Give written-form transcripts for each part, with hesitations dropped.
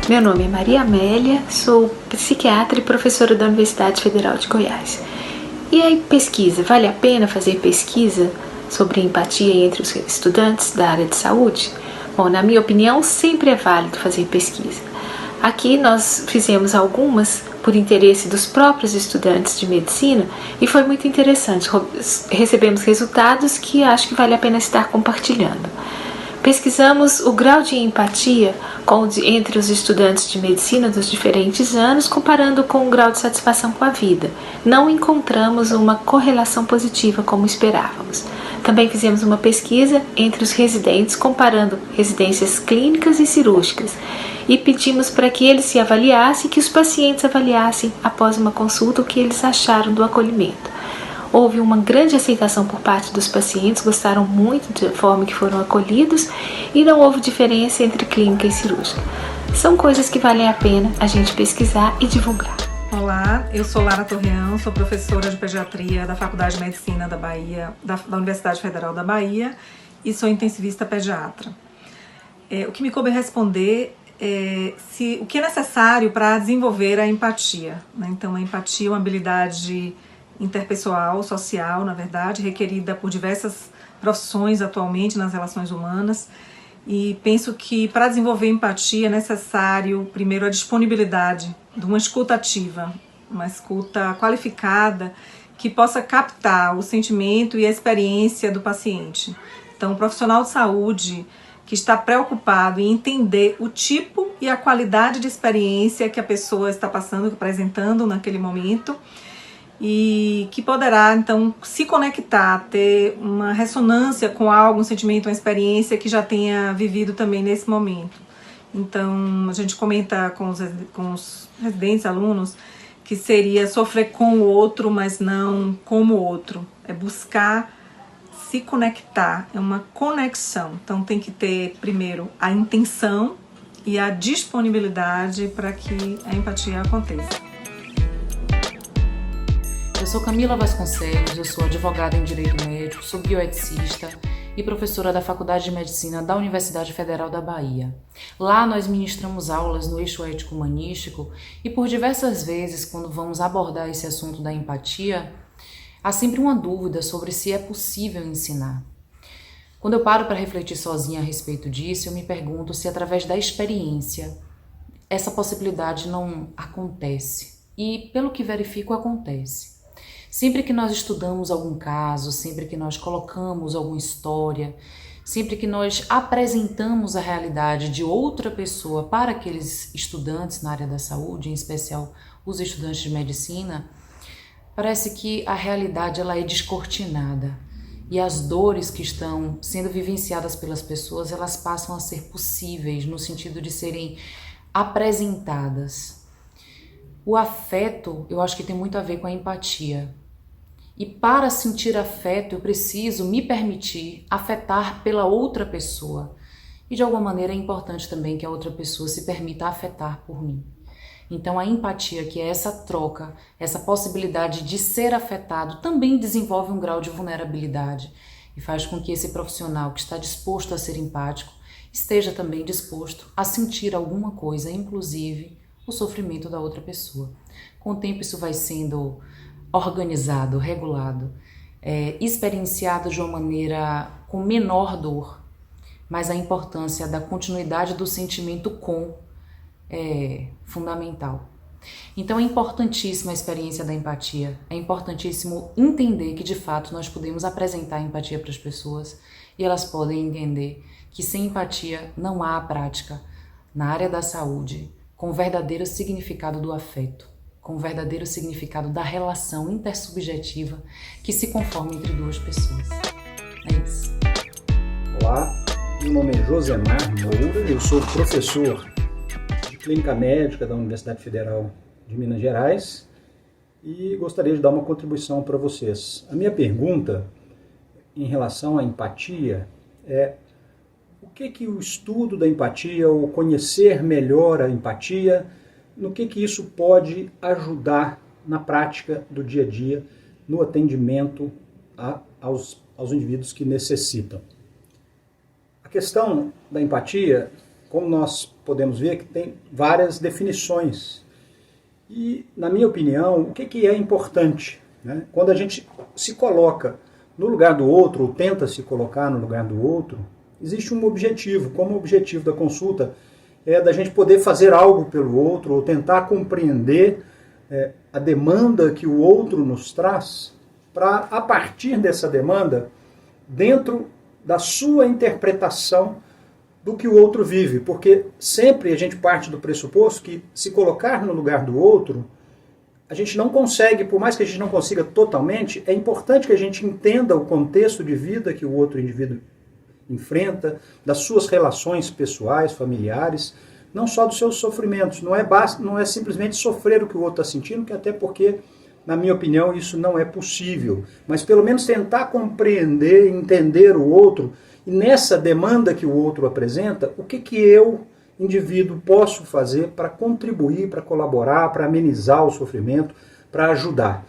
Meu nome é Maria Amélia, sou psiquiatra e professora da Universidade Federal de Goiás. E aí, pesquisa, vale a pena fazer pesquisa sobre empatia entre os estudantes da área de saúde? Bom, na minha opinião, sempre é válido fazer pesquisa. Aqui nós fizemos algumas por interesse dos próprios estudantes de medicina e foi muito interessante. Recebemos resultados que acho que vale a pena estar compartilhando. Pesquisamos o grau de empatia entre os estudantes de medicina dos diferentes anos, comparando com o grau de satisfação com a vida. Não encontramos uma correlação positiva como esperávamos. Também fizemos uma pesquisa entre os residentes, comparando residências clínicas e cirúrgicas, e pedimos para que eles se avaliassem e que os pacientes avaliassem após uma consulta o que eles acharam do acolhimento. Houve uma grande aceitação por parte dos pacientes, gostaram muito da forma que foram acolhidos e não houve diferença entre clínica e cirúrgica. São coisas que valem a pena a gente pesquisar e divulgar. Olá, eu sou Lara Torreão, sou professora de pediatria da Faculdade de Medicina da Bahia, da Universidade Federal da Bahia e sou intensivista pediatra. O que me coube responder é o que é necessário para desenvolver a empatia, né? Então, a empatia é uma habilidade interpessoal, social, na verdade, requerida por diversas profissões atualmente nas relações humanas. E penso que para desenvolver empatia é necessário, primeiro, a disponibilidade de uma escuta ativa, uma escuta qualificada que possa captar o sentimento e a experiência do paciente. Então, o profissional de saúde que está preocupado em entender o tipo e a qualidade de experiência que a pessoa está passando, apresentando naquele momento, e que poderá, então, se conectar, ter uma ressonância com algo, um sentimento, uma experiência que já tenha vivido também nesse momento. Então, a gente comenta com os residentes, alunos, que seria sofrer com o outro, mas não como o outro. É buscar se conectar, é uma conexão. Então, tem que ter, primeiro, a intenção e a disponibilidade para que a empatia aconteça. Eu sou Camila Vasconcelos, eu sou advogada em Direito Médico, sou bioeticista e professora da Faculdade de Medicina da Universidade Federal da Bahia. Lá nós ministramos aulas no eixo ético-humanístico e por diversas vezes, quando vamos abordar esse assunto da empatia, há sempre uma dúvida sobre se é possível ensinar. Quando eu paro para refletir sozinha a respeito disso, eu me pergunto se através da experiência essa possibilidade não acontece. E pelo que verifico, acontece. Sempre que nós estudamos algum caso, sempre que nós colocamos alguma história, sempre que nós apresentamos a realidade de outra pessoa para aqueles estudantes na área da saúde, em especial os estudantes de medicina, parece que a realidade ela é descortinada e as dores que estão sendo vivenciadas pelas pessoas, elas passam a ser possíveis no sentido de serem apresentadas. O afeto, eu acho que tem muito a ver com a empatia. E para sentir afeto, eu preciso me permitir afetar pela outra pessoa. E de alguma maneira é importante também que a outra pessoa se permita afetar por mim. Então a empatia, que é essa troca, essa possibilidade de ser afetado, também desenvolve um grau de vulnerabilidade e faz com que esse profissional que está disposto a ser empático esteja também disposto a sentir alguma coisa, inclusive o sofrimento da outra pessoa. Com o tempo isso vai sendo organizado, regulado, experienciado de uma maneira com menor dor, mas a importância da continuidade do sentimento é fundamental. Então é importantíssima a experiência da empatia, é importantíssimo entender que de fato nós podemos apresentar empatia para as pessoas e elas podem entender que sem empatia não há prática na área da saúde com o verdadeiro significado do afeto, com o verdadeiro significado da relação intersubjetiva que se conforma entre duas pessoas. É isso. Olá, meu nome é Josemar Moura, eu sou professor de Clínica Médica da Universidade Federal de Minas Gerais e gostaria de dar uma contribuição para vocês. A minha pergunta em relação à empatia é: o que o estudo da empatia, ou conhecer melhor a empatia, no que isso pode ajudar na prática do dia a dia, no atendimento aos indivíduos que necessitam? A questão da empatia como nós podemos ver, que tem várias definições. E, na minha opinião, o que é importante, né? Quando a gente se coloca no lugar do outro, ou tenta se colocar no lugar do outro, existe um objetivo. Como o objetivo da consulta é da gente poder fazer algo pelo outro, ou tentar compreender a demanda que o outro nos traz, para, a partir dessa demanda, dentro da sua interpretação do que o outro vive. Porque sempre a gente parte do pressuposto que, se colocar no lugar do outro, a gente não consegue, por mais que a gente não consiga totalmente, é importante que a gente entenda o contexto de vida que o outro indivíduo enfrenta, das suas relações pessoais, familiares, não só dos seus sofrimentos. Não é simplesmente sofrer o que o outro está sentindo, que até porque, na minha opinião, isso não é possível. Mas pelo menos tentar compreender, entender o outro, e nessa demanda que o outro apresenta, o que eu, indivíduo, posso fazer para contribuir, para colaborar, para amenizar o sofrimento, para ajudar.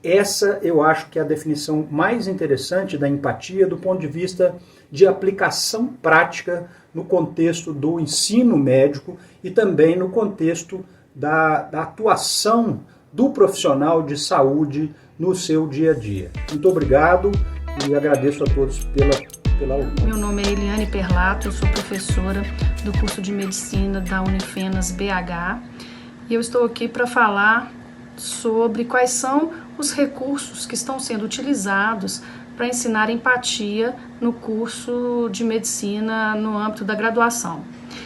Essa eu acho que é a definição mais interessante da empatia do ponto de vista de aplicação prática no contexto do ensino médico e também no contexto da atuação do profissional de saúde no seu dia a dia. Muito obrigado e agradeço a todos pela aula. Meu nome é Eliane Perlato, eu sou professora do curso de Medicina da Unifenas BH e eu estou aqui para falar sobre quais são os recursos que estão sendo utilizados para ensinar empatia no curso de medicina no âmbito da graduação.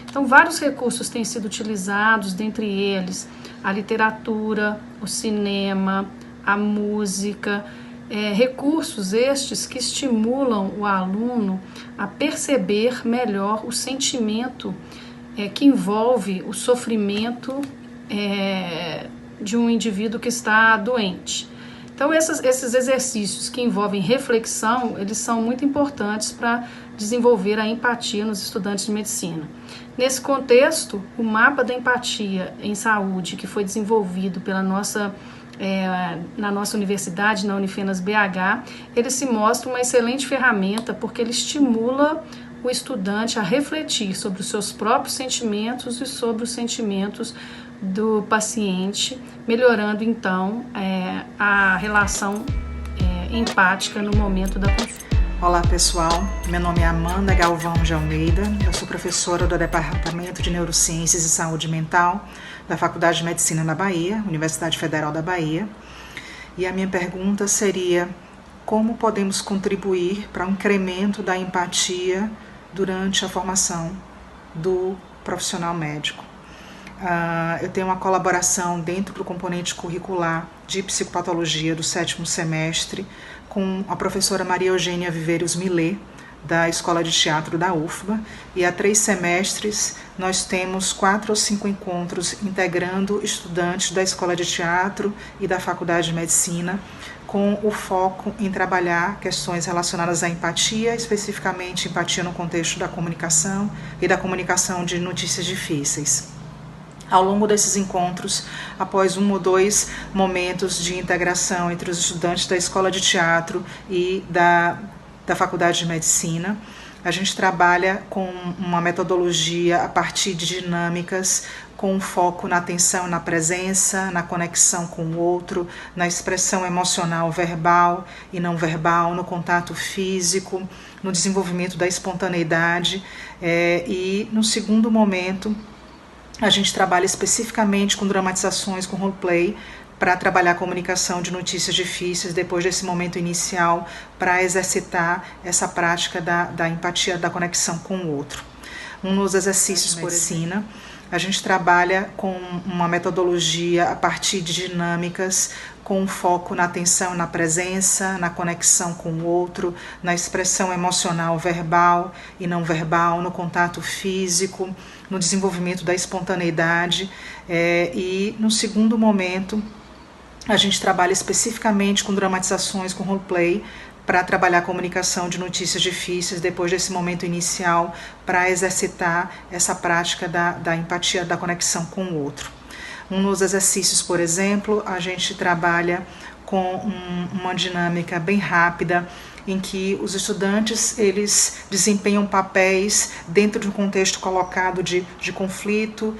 Então, vários recursos têm sido utilizados, dentre eles a literatura, o cinema, a música, recursos estes que estimulam o aluno a perceber melhor o sentimento que envolve o sofrimento de um indivíduo que está doente. Então, esses exercícios que envolvem reflexão, eles são muito importantes para desenvolver a empatia nos estudantes de medicina. Nesse contexto, o mapa da empatia em saúde, que foi desenvolvido na nossa universidade, na Unifenas BH, ele se mostra uma excelente ferramenta porque ele estimula o estudante a refletir sobre os seus próprios sentimentos e sobre os sentimentos do paciente, melhorando então a relação empática no momento da consulta. Olá pessoal, meu nome é Amanda Galvão de Almeida, eu sou professora do Departamento de Neurociências e Saúde Mental da Faculdade de Medicina da Bahia, Universidade Federal da Bahia, e a minha pergunta seria: como podemos contribuir para um incremento da empatia durante a formação do profissional médico? Eu tenho uma colaboração dentro do componente curricular de psicopatologia do 7º semestre com a professora Maria Eugênia Viveiros Millet, da Escola de Teatro da UFBA, e há 3 semestres nós temos 4 ou 5 encontros integrando estudantes da Escola de Teatro e da Faculdade de Medicina, com o foco em trabalhar questões relacionadas à empatia, especificamente empatia no contexto da comunicação e da comunicação de notícias difíceis. Ao longo desses encontros, após 1 ou 2 momentos de integração entre os estudantes da Escola de Teatro e da Faculdade de Medicina, a gente trabalha com uma metodologia a partir de dinâmicas com foco na atenção, na presença, na conexão com o outro, na expressão emocional verbal e não verbal, no contato físico, no desenvolvimento da espontaneidade e, no segundo momento, a gente trabalha especificamente com dramatizações, com roleplay, para trabalhar a comunicação de notícias difíceis depois desse momento inicial, para exercitar essa prática da empatia, da conexão com o outro. Nos exercícios por medicina, a gente trabalha com uma metodologia a partir de dinâmicas com foco na atenção, na presença, na conexão com o outro, na expressão emocional verbal e não verbal, no contato físico, no desenvolvimento da espontaneidade e, no segundo momento, a gente trabalha especificamente com dramatizações, com roleplay, para trabalhar a comunicação de notícias difíceis depois desse momento inicial, para exercitar essa prática da empatia, da conexão com o outro. Nos exercícios, por exemplo, a gente trabalha com uma dinâmica bem rápida em que os estudantes eles desempenham papéis dentro de um contexto colocado de conflito,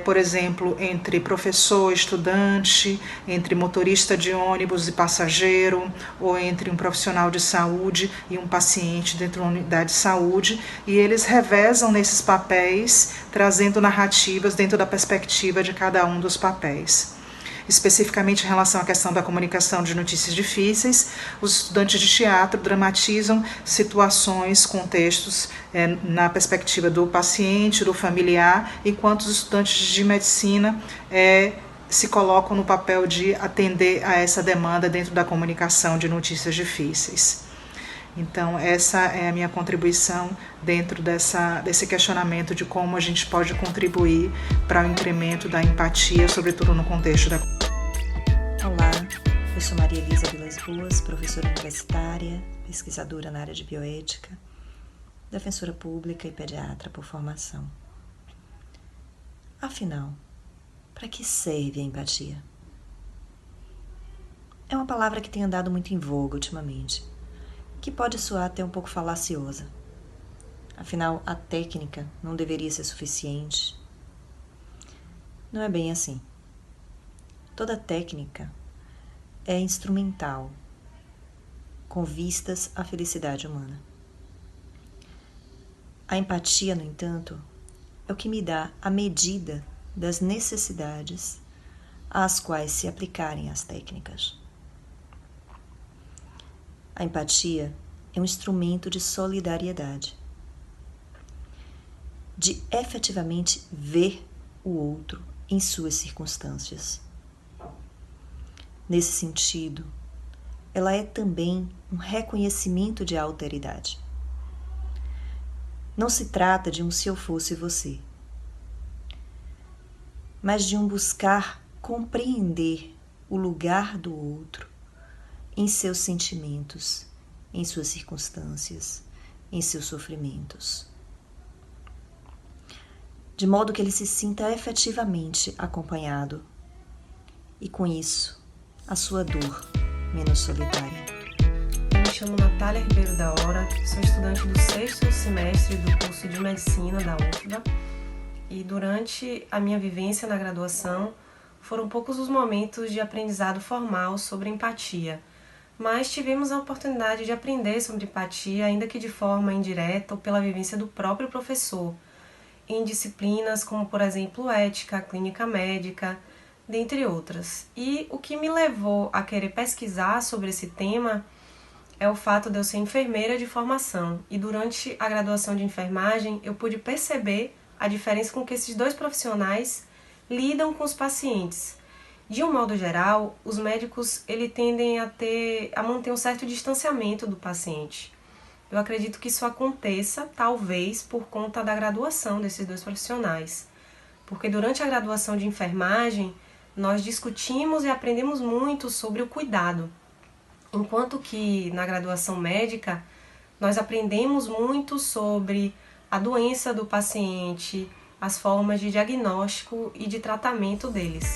por exemplo, entre professor e estudante, entre motorista de ônibus e passageiro, ou entre um profissional de saúde e um paciente dentro de uma unidade de saúde, e eles revezam nesses papéis, trazendo narrativas dentro da perspectiva de cada um dos papéis. Especificamente em relação à questão da comunicação de notícias difíceis, os estudantes de teatro dramatizam situações, contextos na perspectiva do paciente, do familiar, enquanto os estudantes de medicina se colocam no papel de atender a essa demanda dentro da comunicação de notícias difíceis. Então, essa é a minha contribuição dentro desse questionamento de como a gente pode contribuir para o incremento da empatia, sobretudo no contexto da... Olá, eu sou Maria Elisa Vilas Boas, professora universitária, pesquisadora na área de bioética, defensora pública e pediatra por formação. Afinal, para que serve a empatia? É uma palavra que tem andado muito em voga ultimamente, que pode soar até um pouco falaciosa. Afinal, a técnica não deveria ser suficiente. Não é bem assim. Toda técnica é instrumental, com vistas à felicidade humana. A empatia, no entanto, é o que me dá a medida das necessidades às quais se aplicarem as técnicas. A empatia é um instrumento de solidariedade, de efetivamente ver o outro em suas circunstâncias. Nesse sentido, ela é também um reconhecimento de alteridade. Não se trata de um se eu fosse você, mas de um buscar compreender o lugar do outro em seus sentimentos, em suas circunstâncias, em seus sofrimentos, de modo que ele se sinta efetivamente acompanhado e, com isso, a sua dor menos solitária. Eu me chamo Natália Ribeiro da Hora, sou estudante do 6º semestre do curso de Medicina da UFBA e durante a minha vivência na graduação foram poucos os momentos de aprendizado formal sobre empatia, mas tivemos a oportunidade de aprender sobre empatia, ainda que de forma indireta ou pela vivência do próprio professor, em disciplinas como, por exemplo, ética, clínica médica, dentre outras. E o que me levou a querer pesquisar sobre esse tema é o fato de eu ser enfermeira de formação. E durante a graduação de enfermagem, eu pude perceber a diferença com que esses dois profissionais lidam com os pacientes. De um modo geral, os médicos tendem a manter um certo distanciamento do paciente. Eu acredito que isso aconteça, talvez, por conta da graduação desses dois profissionais. Porque durante a graduação de enfermagem, nós discutimos e aprendemos muito sobre o cuidado. Enquanto que na graduação médica, nós aprendemos muito sobre a doença do paciente, as formas de diagnóstico e de tratamento deles.